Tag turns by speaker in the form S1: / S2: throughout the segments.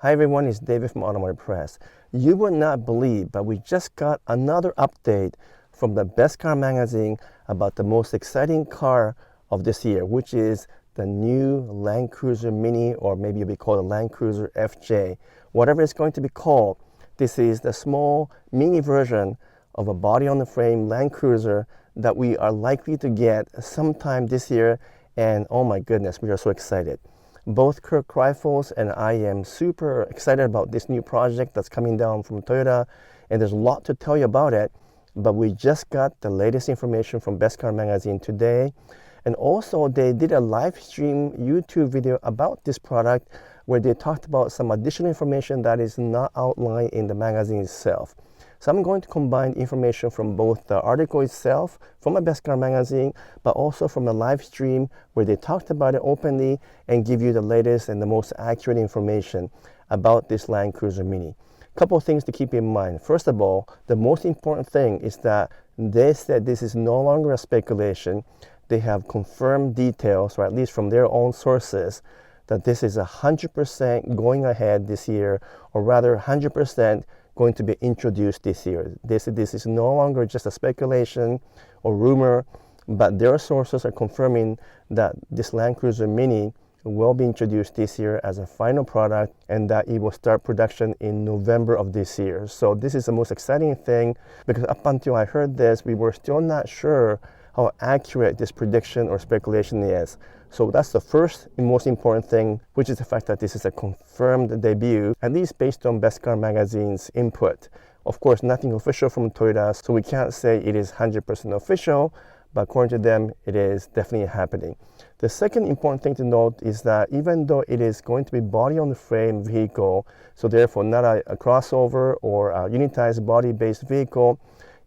S1: Hi everyone, it's David from Automotive Press. You would not believe, but we just got another update from the Best Car magazine about the most exciting car of this year, which is the new Land Cruiser Mini, or maybe it'll be called the Land Cruiser FJ. Whatever it's going to be called, this is the small mini version of a body-on-the-frame Land Cruiser that we are likely to get sometime this year, and oh my goodness, we are so excited. Both Kirk Rifles and I am super excited about this new project that's coming down from Toyota, and there's a lot to tell you about it, but we just got the latest information from Best Car magazine today. And also they did a live stream YouTube video about this product where they talked about some additional information that is not outlined in the magazine itself. So I'm going to combine information from both the article itself, from a Best Car magazine, but also from the live stream where they talked about it openly and give you the latest and the most accurate information about this Land Cruiser Mini. Couple of things to keep in mind. First of all, the most important thing is that they said this is no longer a speculation. They have confirmed details, or at least from their own sources, that this is 100% going ahead this year, or rather 100% going to be introduced this year. This is no longer just a speculation or rumor, but their sources are confirming that this Land Cruiser Mini will be introduced this year as a final product, and that it will start production in November of this year. So this is the most exciting thing, because up until I heard this, we were still not sure how accurate this prediction or speculation is. So that's the first and most important thing, which is the fact that this is a confirmed debut, at least based on Best Car magazine's input. Of course, nothing official from Toyota, so we can't say it is 100% official, but according to them, it is definitely happening. The second important thing to note is that even though it is going to be body-on-the-frame vehicle, so therefore not a crossover or a unitized body-based vehicle,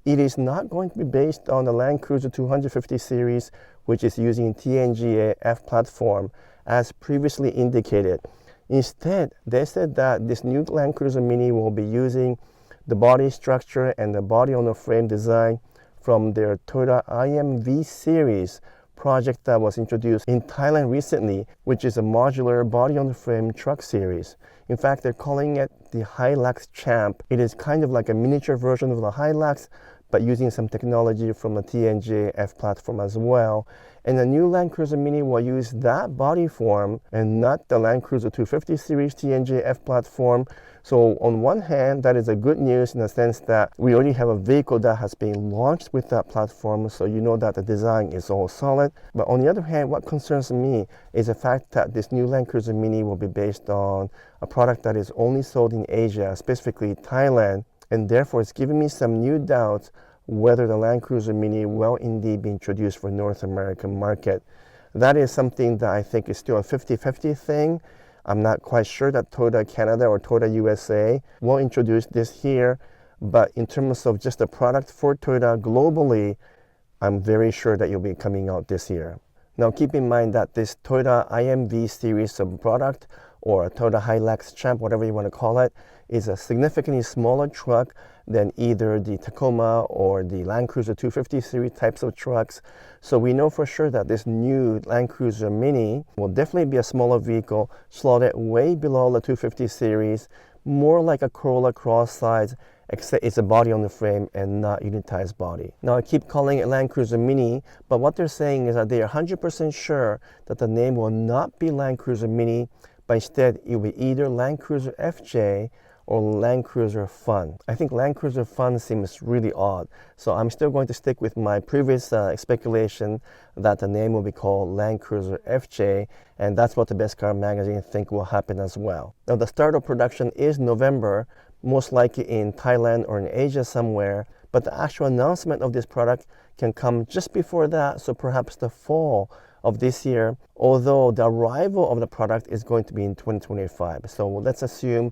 S1: it is not going to be based on the Land Cruiser 250 series, which is using TNGA-F platform, as previously indicated. Instead, they said that this new Land Cruiser Mini will be using the body structure and the body-on-the-frame design from their Toyota IMV series project that was introduced in Thailand recently, which is a modular body-on-the-frame truck series. In fact, they're calling it the Hilux Champ. It is kind of like a miniature version of the Hilux, but using some technology from the TNGA-F platform as well. And the new Land Cruiser Mini will use that body form and not the Land Cruiser 250 series TNGA-F platform. So on one hand, that is a good news in the sense that we already have a vehicle that has been launched with that platform, so you know that the design is all solid. But on the other hand, what concerns me is the fact that this new Land Cruiser Mini will be based on a product that is only sold in Asia, specifically Thailand, and therefore it's giving me some new doubts whether the Land Cruiser Mini will indeed be introduced for North American market. That is something that I think is still a 50-50 thing. I'm not quite sure that Toyota Canada or Toyota USA will introduce this here, but in terms of just a product for Toyota globally, I'm very sure that it'll be coming out this year. Now keep in mind that this Toyota IMV series of product, or Toyota Hilux Champ, whatever you want to call it, is a significantly smaller truck than either the Tacoma or the Land Cruiser 250 series types of trucks. So we know for sure that this new Land Cruiser Mini will definitely be a smaller vehicle, slotted way below the 250 series, more like a Corolla Cross size, except it's a body on the frame and not unitized body. Now I keep calling it Land Cruiser Mini, but what they're saying is that they are 100% sure that the name will not be Land Cruiser Mini, but instead it will be either Land Cruiser FJ or Land Cruiser Fun. I think Land Cruiser Fun seems really odd, so I'm still going to stick with my previous speculation that the name will be called Land Cruiser FJ, and that's what the Best Car magazine think will happen as well. Now the start of production is November, most likely in Thailand or in Asia somewhere, but the actual announcement of this product can come just before that, so perhaps the fall of this year, although the arrival of the product is going to be in 2025. So let's assume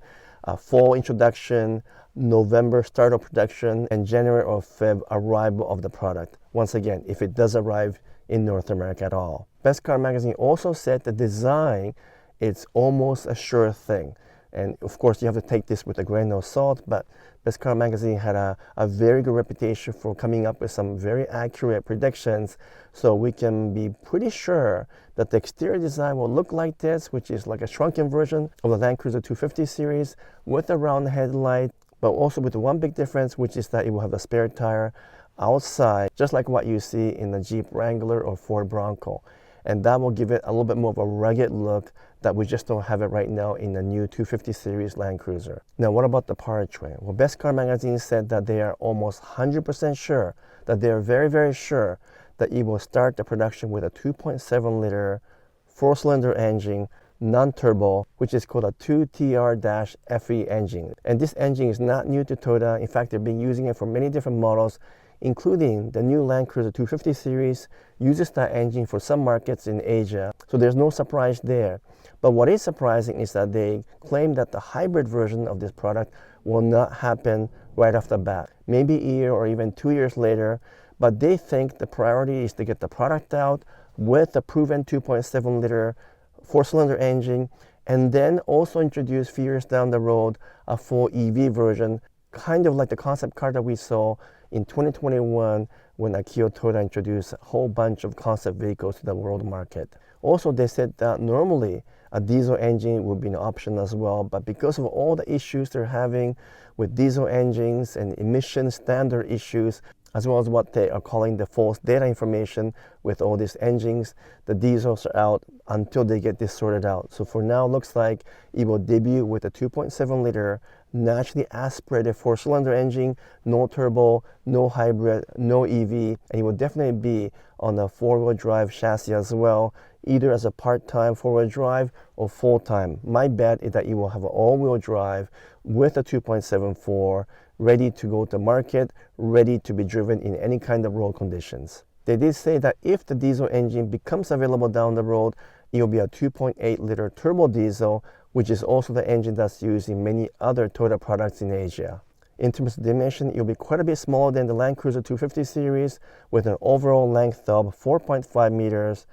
S1: fall introduction, November start of production, and January or Feb arrival of the product. Once again, if it does arrive in North America at all. Best Car magazine also said the design is almost a sure thing. And of course, you have to take this with a grain of salt, but Best Car Magazine had a very good reputation for coming up with some very accurate predictions. So we can be pretty sure that the exterior design will look like this, which is like a shrunken version of the Land Cruiser 250 series with a round headlight, but also with the one big difference, which is that it will have a spare tire outside, just like what you see in the Jeep Wrangler or Ford Bronco. And that will give it a little bit more of a rugged look that we just don't have it right now in the new 250 series Land Cruiser. Now, what about the powertrain? Well, Best Car Magazine said that they are almost 100% sure, that they are very, very sure that it will start the production with a 2.7 liter four-cylinder engine, non-turbo, which is called a 2TR-FE engine. And this engine is not new to Toyota. In fact, they've been using it for many different models, including the new Land Cruiser 250 series uses that engine for some markets in Asia. So there's no surprise there. But what is surprising is that they claim that the hybrid version of this product will not happen right off the bat. Maybe a year or even 2 years later, but they think the priority is to get the product out with the proven 2.7 liter four-cylinder engine, and then also introduce few years down the road a full EV version, kind of like the concept car that we saw in 2021 when Akio Toyota introduced a whole bunch of concept vehicles to the world market. Also, they said that normally a diesel engine would be an option as well, but because of all the issues they're having with diesel engines and emission standard issues, as well as what they are calling the false data information with all these engines, the diesels are out until they get this sorted out. So for now, it looks like it will debut with a 2.7 liter naturally aspirated four-cylinder engine, no turbo, no hybrid, no EV, and it will definitely be on a four-wheel drive chassis as well, either as a part-time four-wheel drive or full-time. My bet is that it will have an all-wheel drive with a 2.74, ready to go to market, ready to be driven in any kind of road conditions. They did say that if the diesel engine becomes available down the road, it will be a 2.8 liter turbo diesel, which is also the engine that's used in many other Toyota products in Asia. In terms of dimension, it will be quite a bit smaller than the Land Cruiser 250 series, with an overall length of 4.5 meters,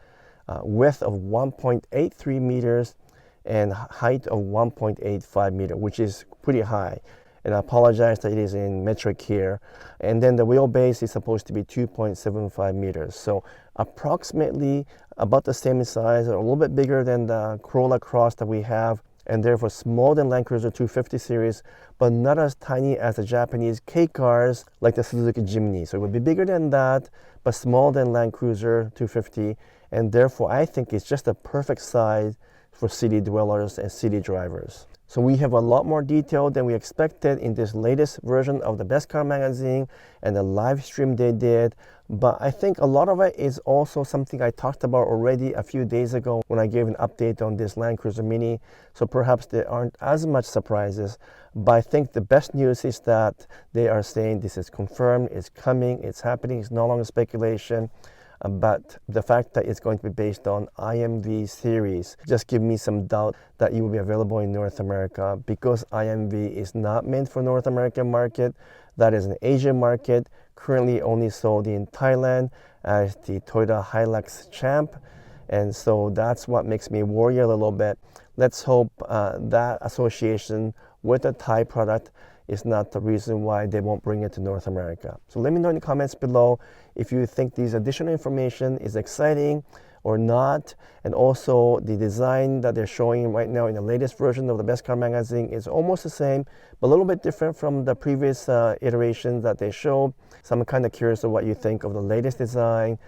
S1: width of 1.83 meters, and height of 1.85 meters, which is pretty high. And I apologize that it is in metric here. And then the wheelbase is supposed to be 2.75 meters. So approximately about the same size, or a little bit bigger than the Corolla Cross that we have, and therefore smaller than Land Cruiser 250 series, but not as tiny as the Japanese K cars like the Suzuki Jimny. So it would be bigger than that, but smaller than Land Cruiser 250. And therefore, I think it's just a perfect size for city dwellers and city drivers. So we have a lot more detail than we expected in this latest version of the Best Car Magazine and the live stream they did. But I think a lot of it is also something I talked about already a few days ago when I gave an update on this Land Cruiser Mini. So perhaps there aren't as much surprises. But I think the best news is that they are saying this is confirmed, it's coming, it's happening, it's no longer speculation. But the fact that it's going to be based on IMV series just gives me some doubt that it will be available in North America, because IMV is not meant for North American market. That is an Asian market, currently only sold in Thailand as the Toyota Hilux Champ. And so that's what makes me worry a little bit. Let's hope that association with the Thai product is not the reason why they won't bring it to North America. So let me know in the comments below if you think these additional information is exciting or not. And also the design that they're showing right now in the latest version of the Best Car Magazine is almost the same, but a little bit different from the previous iterations that they showed. So I'm kind of curious of what you think of the latest design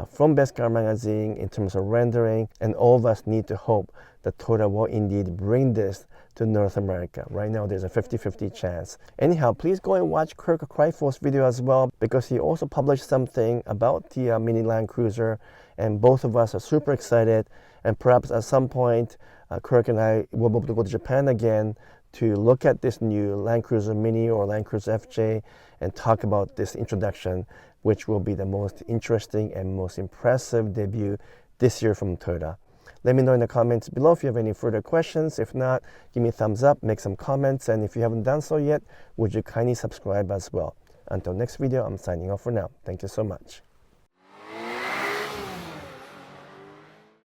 S1: from Best Car Magazine in terms of rendering. And all of us need to hope that Toyota will indeed bring this to North America. Right now there's a 50-50 chance. Anyhow, please go and watch Kirk Kreiffel's video as well, because he also published something about the Mini Land Cruiser, and both of us are super excited. And perhaps at some point Kirk and I will be able to go to Japan again to look at this new Land Cruiser Mini or Land Cruiser FJ and talk about this introduction, which will be the most interesting and most impressive debut this year from Toyota. Let me know in the comments below if you have any further questions. If not, give me a thumbs up, make some comments, and if you haven't done so yet, would you kindly subscribe as well. Until next video, I'm signing off for now. Thank you so much.